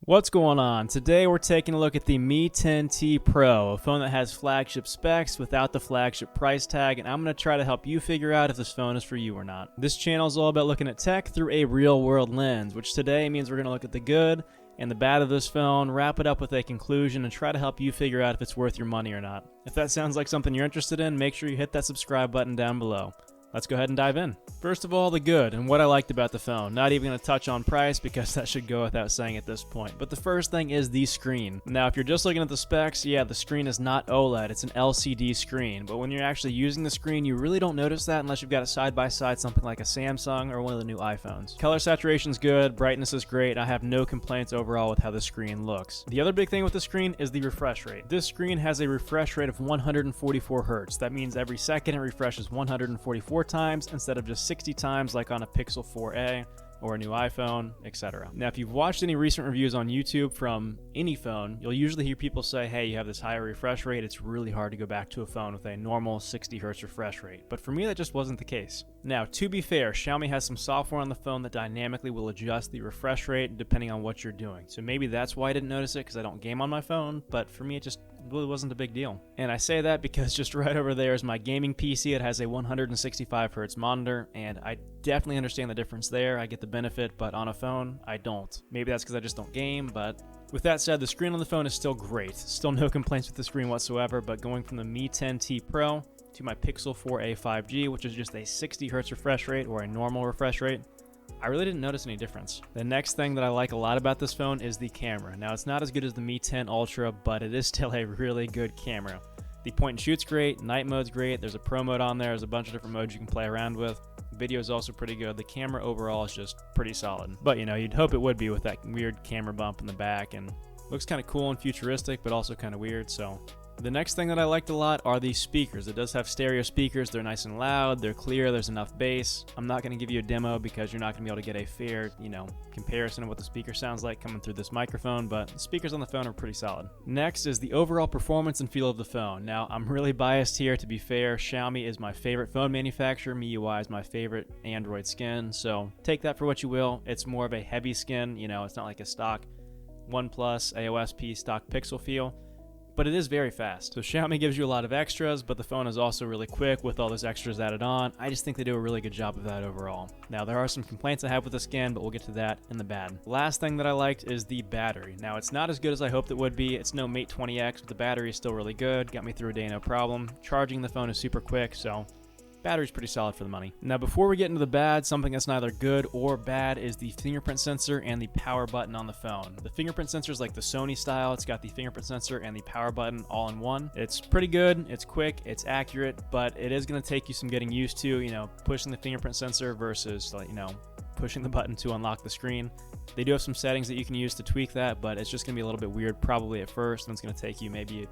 What's going on? Today we're taking a look at the Mi 10T Pro, a phone that has flagship specs without the flagship price tag, and I'm going to try to help you figure out if this phone is for you or not. This channel is all about looking at tech through a real-world lens, which today means we're going to look at the good and the bad of this phone, wrap it up with a conclusion, and try to help you figure out if it's worth your money or not. If that sounds like something you're interested in, make sure you hit that subscribe button down below. Let's go ahead and dive in. First of all, the good and what I liked about the phone. Not even going to touch on price because that should go without saying at this point. But the first thing is the screen. Now, if you're just looking at the specs, yeah, the screen is not OLED. It's an LCD screen. But when you're actually using the screen, you really don't notice that unless you've got it side by side something like a Samsung or one of the new iPhones. Color saturation's good. Brightness is great. I have no complaints overall with how the screen looks. The other big thing with the screen is the refresh rate. This screen has a refresh rate of 144 Hz. That means every second it refreshes 144 times instead of just 60 times like on a Pixel 4a or a new iPhone, etc. Now, if you've watched any recent reviews on YouTube from any phone, you'll usually hear people say, hey, you have this higher refresh rate, it's really hard to go back to a phone with a normal 60 Hz refresh rate. But for me, that just wasn't the case. Now, to be fair, Xiaomi has some software on the phone that dynamically will adjust the refresh rate depending on what you're doing. So maybe that's why I didn't notice it, because I don't game on my phone, but for me, it just really wasn't a big deal. And I say that because just right over there is my gaming PC. It has a 165 Hz monitor, and I definitely understand the difference there. I get the benefit, but on a phone, I don't. Maybe that's because I just don't game, but with that said, the screen on the phone is still great. Still no complaints with the screen whatsoever, but going from the Mi 10T Pro to my Pixel 4a 5G, which is just a 60 Hz refresh rate or a normal refresh rate, I really didn't notice any difference. The next thing that I like a lot about this phone is the camera. Now, it's not as good as the Mi 10 Ultra, but it is still a really good camera. The point and shoot's great, night mode's great, there's a pro mode on there, there's a bunch of different modes you can play around with. Video is also pretty good. The camera overall is just pretty solid. But you know, you'd hope it would be with that weird camera bump in the back, and looks kind of cool and futuristic, but also kind of weird, so. The next thing that I liked a lot are the speakers. It does have stereo speakers. They're nice and loud. They're clear. There's enough bass. I'm not going to give you a demo because you're not going to be able to get a fair, comparison of what the speaker sounds like coming through this microphone, but the speakers on the phone are pretty solid. Next is the overall performance and feel of the phone. Now, I'm really biased here, to be fair. Xiaomi is my favorite phone manufacturer. MIUI is my favorite Android skin, so take that for what you will. It's more of a heavy skin. It's not like a stock OnePlus AOSP stock Pixel feel. But it is very fast. So Xiaomi gives you a lot of extras, but the phone is also really quick with all those extras added on. I just think they do a really good job of that overall. Now, there are some complaints I have with the skin, but we'll get to that in the bad. Last thing that I liked is the battery. Now, it's not as good as I hoped it would be. It's no Mate 20X, but the battery is still really good. Got me through a day, no problem. Charging the phone is super quick, so battery's pretty solid for the money. Now, before we get into the bad, something that's neither good or bad is the fingerprint sensor and the power button on the phone. The fingerprint sensor is like the Sony style. It's got the fingerprint sensor and the power button all in one. It's pretty good, it's quick, it's accurate, but it is going to take you some getting used to, pushing the fingerprint sensor versus, pushing the button to unlock the screen. They do have some settings that you can use to tweak that, but it's just going to be a little bit weird probably at first, and it's going to take you maybe,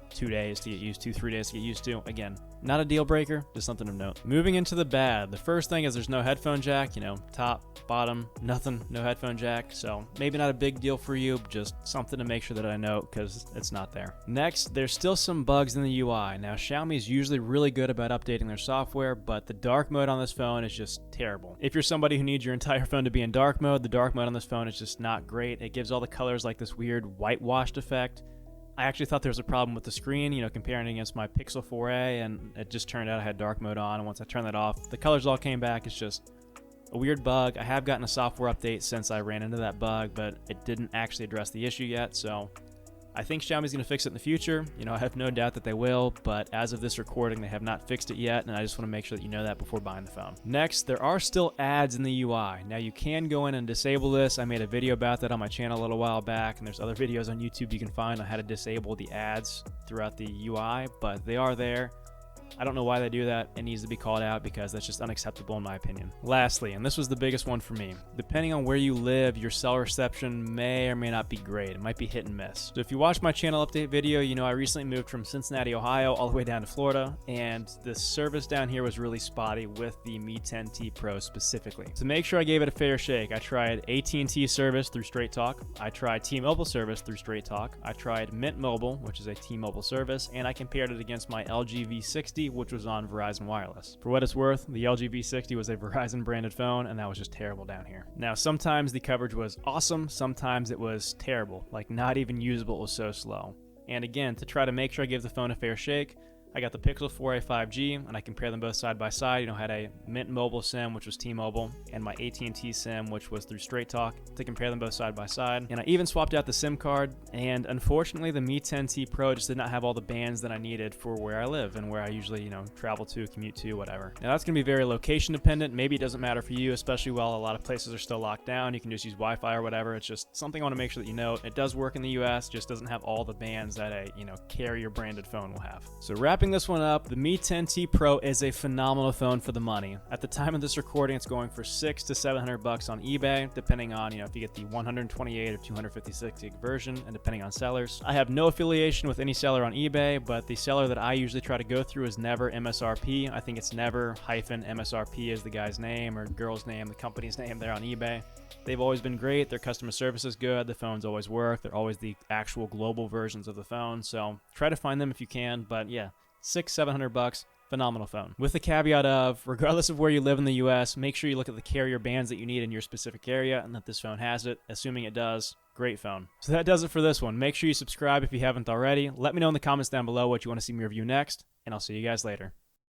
2 days to get used to, 3 days to get used to. Again, not a deal breaker, just something of note. Moving into the bad, the first thing is there's no headphone jack, top, bottom, nothing, no headphone jack, so maybe not a big deal for you, but just something to make sure that I note because it's not there. Next, there's still some bugs in the UI. Now, Xiaomi is usually really good about updating their software, but the dark mode on this phone is just terrible. If you're somebody who needs your entire phone to be in dark mode, the dark mode on this phone is just not great. It gives all the colors like this weird whitewashed effect. I actually thought there was a problem with the screen, comparing it against my Pixel 4a, and it just turned out I had dark mode on, and once I turned that off, the colors all came back. It's just a weird bug. I have gotten a software update since I ran into that bug, but it didn't actually address the issue yet, so I think Xiaomi's going to fix it in the future. I have no doubt that they will, but as of this recording, they have not fixed it yet, and I just want to make sure that you know that before buying the phone. Next, there are still ads in the UI. Now, you can go in and disable this. I made a video about that on my channel a little while back, and there's other videos on YouTube you can find on how to disable the ads throughout the UI, but they are there. I don't know why they do that. It needs to be called out because that's just unacceptable in my opinion. Lastly, and this was the biggest one for me, depending on where you live, your cell reception may or may not be great. It might be hit and miss. So if you watch my channel update video, I recently moved from Cincinnati, Ohio, all the way down to Florida, and the service down here was really spotty with the Mi 10T Pro specifically. To make sure I gave it a fair shake, I tried AT&T service through Straight Talk, I tried T-Mobile service through Straight Talk, I tried Mint Mobile, which is a T-Mobile service, and I compared it against my LG V60 V60, which was on Verizon Wireless. For what it's worth, the LG V60 was a Verizon branded phone, and that was just terrible down here. Now, sometimes the coverage was awesome, sometimes it was terrible, like not even usable, it was so slow. And again, to try to make sure I give the phone a fair shake, I got the Pixel 4a 5G, and I compare them both side by side. Had a Mint Mobile SIM, which was T-Mobile, and my AT&T SIM, which was through Straight Talk, to compare them both side by side. And I even swapped out the SIM card, and unfortunately, the Mi 10T Pro just did not have all the bands that I needed for where I live and where I usually, travel to, commute to, whatever. Now, that's going to be very location dependent. Maybe it doesn't matter for you, especially while a lot of places are still locked down. You can just use Wi-Fi or whatever. It's just something I want to make sure that you know. It does work in the US, just doesn't have all the bands that a, carrier branded phone will have. So wrapping this one up, the Mi 10T Pro is a phenomenal phone for the money. At the time of this recording, it's going for $600 to $700 on eBay, depending on, if you get the 128 or 256 gig version, and depending on sellers. I have no affiliation with any seller on eBay, but the seller that I usually try to go through is never MSRP. I think it's never -MSRP is the guy's name or girl's name, the company's name there on eBay. They've always been great. Their customer service is good. The phones always work. They're always the actual global versions of the phone. So try to find them if you can. But yeah, $600-700, phenomenal phone. With the caveat of, regardless of where you live in the US, make sure you look at the carrier bands that you need in your specific area and that this phone has it. Assuming it does, great phone. So that does it for this one. Make sure you subscribe if you haven't already. Let me know in the comments down below what you want to see me review next, and I'll see you guys later.